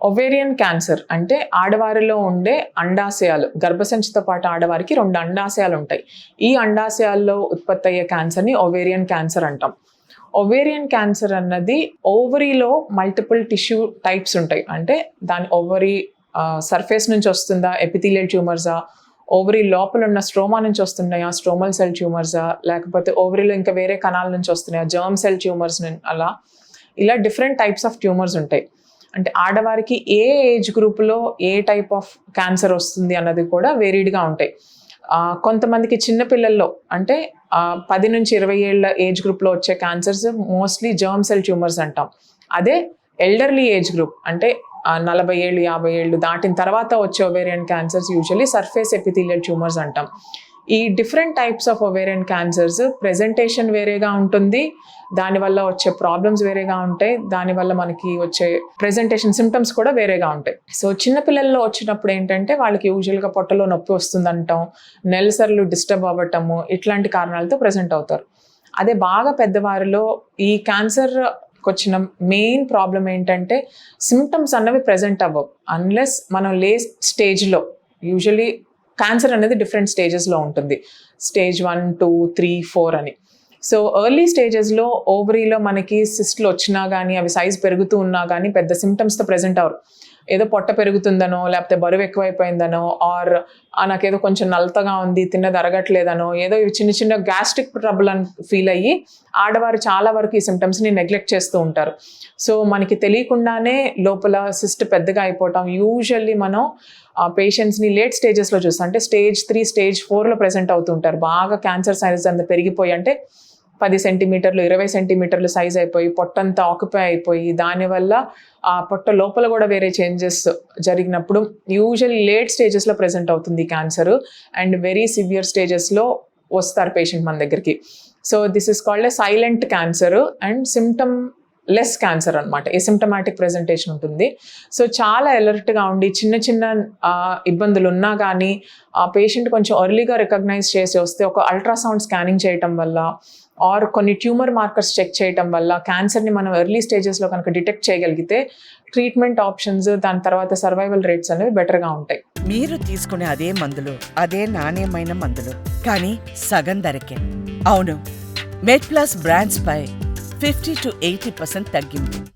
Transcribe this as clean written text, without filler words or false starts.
Ovarian cancer అంటే ఆడవారిలో ఉండే అండాశయాలు, గర్భసంచితో పాటు ఆడవారికి 2 అండాశయాలు ఉంటాయి. ఈ అండాశయాల్లో ఉత్పత్తి అయ్యే క్యాన్సర్ని ఒవేరియన్ క్యాన్సర్ అంటాం. ఒవేరియన్ క్యాన్సర్ అన్నది ఓవరీలో మల్టిపుల్ టిష్యూ టైప్స్ ఉంటాయి. అంటే దాని ఓవరీ సర్ఫేస్ నుంచి వస్తుందా, ఎపిథీలియల్ ట్యూమర్సా, ఓవరీ లోపల ఉన్న స్ట్రోమా నుంచి వస్తున్నాయా, స్ట్రోమల్ సెల్ ట్యూమర్సా, లేకపోతే ఓవరీలో ఇంకా వేరే కణాల నుంచి వస్తున్నాయా, జర్మ్ సెల్ ట్యూమర్స్, అలా ఇలా డిఫరెంట్ టైప్స్ ఆఫ్ ట్యూమర్స్ ఉంటాయి. అంటే ఆడవారికి ఏ ఏజ్ గ్రూప్లో ఏ టైప్ ఆఫ్ క్యాన్సర్ వస్తుంది అన్నది కూడా వేరీడ్గా ఉంటాయి. కొంతమందికి చిన్నపిల్లల్లో అంటే 10 నుంచి 20 ఏళ్ళ ఏజ్ గ్రూప్లో వచ్చే cancers mostly germ cell tumours అంటాం. అదే ఎల్డర్లీ ఏజ్ గ్రూప్ అంటే 40 ఏళ్ళు 50 ఏళ్ళు దాటిన తర్వాత వచ్చే ovarian cancers usually surface epithelial tumours అంటాం. ఈ different types of ovarian cancers presentation వేరేగా ఉంటుంది, దానివల్ల వచ్చే ప్రాబ్లమ్స్ వేరేగా ఉంటాయి, దానివల్ల మనకి వచ్చే ప్రెజెంటేషన్ సిమ్టమ్స్ కూడా వేరేగా ఉంటాయి. సో చిన్నపిల్లల్లో వచ్చినప్పుడు ఏంటంటే వాళ్ళకి యూజువల్గా పొట్టలో నొప్పి వస్తుందంటాం, నెలసర్లు డిస్టర్బ్ అవ్వటము, ఇట్లాంటి కారణాలతో ప్రెజెంట్ అవుతారు. అదే బాగా పెద్దవారిలో ఈ క్యాన్సర్ వచ్చిన మెయిన్ ప్రాబ్లం ఏంటంటే సిమ్టమ్స్ అన్నవి ప్రెజెంట్ అవ్వవు అన్లెస్ మనం లేట్ స్టేజ్లో. యూజువలీ క్యాన్సర్ అనేది డిఫరెంట్ స్టేజెస్లో ఉంటుంది, స్టేజ్ 1, 2, 3, 4 అని. సో ఎర్లీ స్టేజెస్లో ఓవరీలో మనకి సిస్ట్లు వచ్చినా కానీ అవి సైజ్ పెరుగుతూ ఉన్నా కానీ పెద్ద సిమ్టమ్స్తో ప్రెజెంట్ అవ్వరు. ఏదో పొట్ట పెరుగుతుందనో, లేకపోతే బరువు ఎక్కువైపోయిందనో, ఆర్ నాకేదో కొంచెం నలతగా ఉంది, తిన్నది అరగట్లేదనో, ఏదో ఇవి చిన్న చిన్న గ్యాస్ట్రిక్ ట్రబుల్ అని ఫీల్ అయ్యి ఆడవారు చాలా వరకు ఈ సిమ్టమ్స్ని నెగ్లెక్ట్ చేస్తూ ఉంటారు. సో మనకి తెలియకుండానే లోపల సిస్ట్ పెద్దగా అయిపోవటం. యూజువల్లీ మనం పేషెంట్స్ని లేట్ స్టేజెస్లో చూస్తాం. అంటే స్టేజ్ 3, స్టేజ్ 4లో ప్రెజెంట్ అవుతుంటారు. బాగా క్యాన్సర్ సైజ్ అంతా పెరిగిపోయి, అంటే 10 సెంటీమీటర్లు 20 సెంటీమీటర్లు సైజ్ అయిపోయి పొట్టంతా ఆక్యుపై అయిపోయి దానివల్ల ఆ పొట్ట లోపల కూడా వేరే చేంజెస్ జరిగినప్పుడు యూజువల్లీ లేట్ స్టేజెస్లో ప్రెజెంట్ అవుతుంది క్యాన్సర్. అండ్ వెరీ సివియర్ స్టేజెస్లో వస్తారు పేషెంట్ మన దగ్గరికి. So this is called a silent cancer and symptom less cancer అనమాట. ఎసిమ్టమాటిక్ ప్రెజెంటేషన్ ఉంటుంది. సో చాలా అలర్ట్గా ఉండి చిన్న చిన్న ఇబ్బందులు ఉన్నా కానీ ఆ పేషెంట్ కొంచెం ఎర్లీగా రికగ్నైజ్ చేసి వస్తే ఒక అల్ట్రాసౌండ్ స్కానింగ్ చేయటం వల్ల ఆర్ కొన్ని ట్యూమర్ మార్కర్స్ చెక్ చేయటం వల్ల క్యాన్సర్ని మనం ఎర్లీ స్టేజెస్లో కనుక డిటెక్ట్ చేయగలిగితే ట్రీట్మెంట్ ఆప్షన్స్, దాని తర్వాత సర్వైవల్ రేట్స్ అనేవి బెటర్గా ఉంటాయి. మీరు తీసుకునే అదే మందులు, అదే నాణ్యమైన మందులు, కానీ సగం ధరకే. అవును, మెడ్ ప్లస్ బ్రాండ్స్ పై 50 to 80% తగ్గింపు.